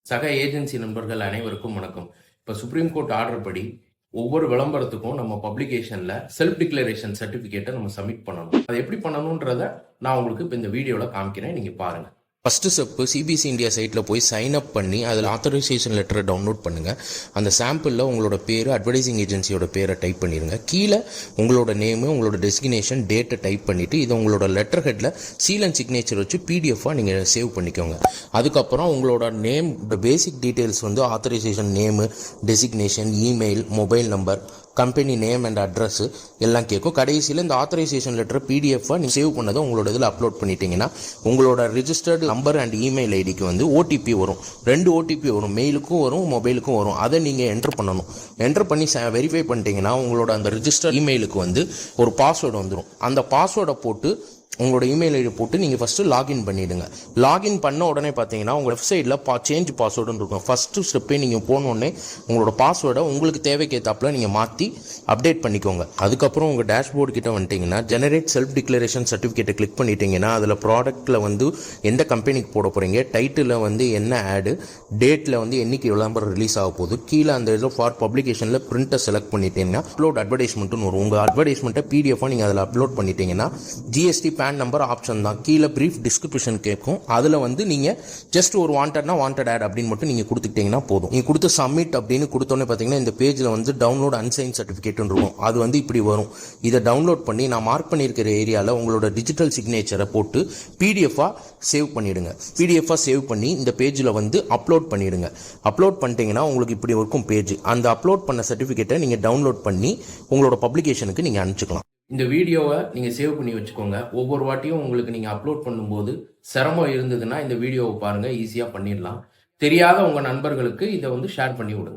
சக ஏஜென்சி நண்பர்கள் அனைவருக்கும் வணக்கம். இப்போ சுப்ரீம் கோர்ட் ஆர்டர் படி ஒவ்வொரு விளம்பரத்துக்கும் நம்ம பப்ளிகேஷன்ல செல்ஃப் டிக்ளரேஷன் சர்டிபிகேட்டை நம்ம சப்மிட் பண்ணணும். அதை எப்படி பண்ணணும்ன்றத நான் உங்களுக்கு இப்போ இந்த வீடியோவில் காமிக்கிறேன், நீங்க பாருங்க. ஃபஸ்ட்டு ஸ்டெப்பு சிபிசி இந்தியா சைட்டில் போய் சைன் அப் பண்ணி அதில் ஆத்தரைசேஷன் லெட்டரை டவுன்லோட் பண்ணுங்கள். அந்த சாம்பிளில் உங்களோட பேர், அட்வர்டைசிங் ஏஜென்சியோட பேரை டைப் பண்ணிடுங்க. கீழே உங்களோட நேமு, உங்களோட டெஸ்டினேஷன், டேட்டை டைப் பண்ணிவிட்டு இதை உங்களோட லெட்டர் ஹெட்டில் சீல் அண்ட் சிக்னேச்சர் வச்சு பிடிஎஃபாக நீங்கள் சேவ் பண்ணிக்கோங்க. அதுக்கப்புறம் உங்களோட நேம், பேசிக் டீட்டெயில்ஸ் வந்து authorisation name, designation, email, mobile number, company name and address எல்லாம் கேட்கும். கடைசியில் இந்த ஆத்தரைசேஷன் லெட்டர் பிடிஎஃபாக நீங்கள் சேவ் பண்ணதை உங்களோட இதில் அப்லோட் பண்ணிட்டீங்கன்னா உங்களோட ரிஜிஸ்டர்டு நம்பர் அண்ட் இமெயில் ஐடிக்கு வந்து ஓடிபி வரும். 2 ஓடிபி வரும், மெயிலுக்கும் வரும், மொபைலுக்கும் வரும். அதை நீங்கள் என்டர் பண்ணணும். என்டர் பண்ணி வெரிஃபை பண்ணிட்டீங்கன்னா உங்களோட அந்த ரிஜிஸ்டர் இமெயிலுக்கு வந்து ஒரு பாஸ்வேர்டு வந்துடும். அந்த பாஸ்வேர்டை போட்டு உங்களோட இமெயில் ஐடி போட்டு நீங்கள் ஃபஸ்ட்டு லாகின் பண்ணிவிடுங்க. லாகின் பண்ண உடனே பார்த்தீங்கன்னா உங்கள் வெப்சைட்டில் சேஞ்ச் பாஸ்வேர்டுன்னு இருக்கும். ஃபஸ்ட்டு ஸ்டெப்பே நீங்கள் போனோடனே உங்களோட பாஸ்வேர்டை உங்களுக்கு தேவைக்கேற்றாப்பில் நீங்கள் மாற்றி அப்டேட் பண்ணிக்கோங்க. அதுக்கப்புறம் உங்கள் டேஷ்போர்டு கிட்ட வந்துட்டிங்கன்னா ஜெனரேட் செல்ஃப் டிக்ளரேஷன் சர்டிஃபிகேட்டை கிளிக் பண்ணிட்டீங்கன்னா அதில் ப்ராடக்ட்டில் வந்து எந்த கம்பெனிக்கு போட போகிறீங்க, டைட்டில் வந்து என்ன ஆடு, டேட்டில் வந்து என்னைக்கு விளம்பரம் ரிலீஸ் ஆக போகுது, கீழே அந்த இதில் ஃபார் பப்ளிகேஷனில் பிரிண்ட்டை செலக்ட் பண்ணிட்டீங்கன்னா அப்லோட் அட்வர்டைஸ்மெண்ட்டுன்னு வரும். உங்கள் அட்வர்டைஸ்மெண்ட்டை பிடிஎஃபாக நீங்கள் அதில் அப்லோட் பண்ணிட்டீங்கன்னா ஜிஎஸ்டி பேன் நம்பர் ஆப்ஷன் தான். கீழே பிரீஃப் டிஸ்கிரிப்ஷன் கேட்கும். அதில் வந்து நீங்கள் ஜஸ்ட் ஒரு வாண்டட் ஆட் அப்படின்னு மட்டும் நீங்கள் கொடுத்துக்கிட்டீங்கன்னா போதும். நீங்கள் கொடுத்து சப்மிட் அப்படின்னு கொடுத்தோன்னே பார்த்தீங்கன்னா இந்த பேஜில் வந்து டவுன்லோட் அன்சைன் சர்டிஃபிகேட்னு இருக்கும். அது வந்து இப்படி வரும். இதை டவுன்லோட் பண்ணி நான் மார்க் பண்ணியிருக்கிற ஏரியாவில் உங்களோட டிஜிட்டல் சிக்னேச்சரை போட்டு பிடிஎஃபாக சேவ் பண்ணிவிடுங்க. பிடிஎஃபாக சேவ் பண்ணி இந்த பேஜில் வந்து அப்லோட் பண்ணிவிடுங்க. அப்லோட் பண்ணிட்டீங்கன்னா உங்களுக்கு இப்படி இருக்கும் பேஜ். அந்த அப்லோட் பண்ண சர்டிஃபிகேட்டை நீங்கள் டவுன்லோட் பண்ணி உங்களோட பப்ளிகேஷனுக்கு நீங்கள் அனுப்பிச்சிக்கலாம். இந்த வீடியோவை நீங்கள் சேவ் பண்ணி வச்சுக்கோங்க. ஒவ்வொரு வாட்டியும் உங்களுக்கு நீங்கள் அப்லோட் பண்ணும்போது சிரமம் இருந்ததுன்னா இந்த வீடியோவை பாருங்கள், ஈஸியாக பண்ணிடலாம். தெரியாத உங்கள் நண்பர்களுக்கு இதை வந்து ஷேர் பண்ணி விடுங்க.